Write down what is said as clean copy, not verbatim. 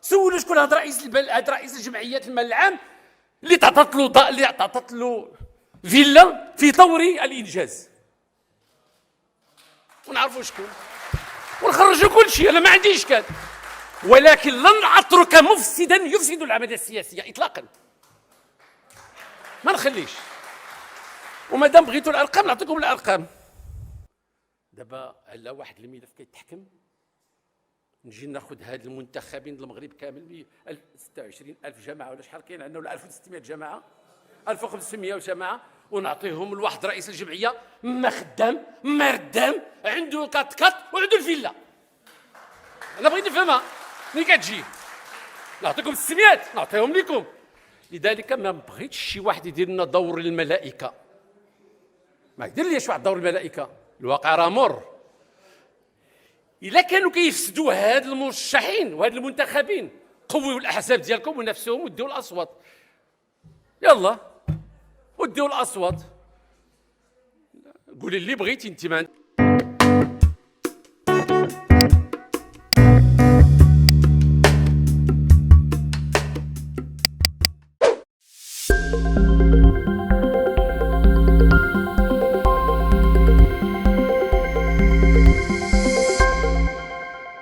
سولوا شكون هذا رئيس الجمعيات المال العام اللي تعطت له فيلا في طور الانجاز، ونعرفوا شكون ونخرجوا كل شيء. انا ما عندي اشكال، ولكن لن اترك مفسدا يفسد العمليه السياسيه اطلاقا، ما نخليش. وما دام بغيتوا الارقام نعطيكم الارقام. دابا على واحد الملف كيتحكم، نجي ناخذ هاد المنتخبين المغرب كامل 26,000 جماعه ولا شحال كاين عندنا، ولا 1600 جماعه 1500 جماعه، ونعطيهم لواحد رئيس الجمعيه ما خدام ما ردام، عنده كات وعنده الفيلا. انا بغيت نفهمها ملي كتجي نعطيكم السميات نعطيهم لكم. لذلك ما بغيتش شي واحد يدير لنا دور الملائكه، ما يدير ليش واحد دور الملائكه، الواقع راه مر. الا كانوا كيفسدوا هاد المرشحين وهاد المنتخبين، قويوا الاحزاب ديالكم ونفسهم وديوا الاصوات، يلا وديوا الاصوات. قولي اللي بغيتي انت.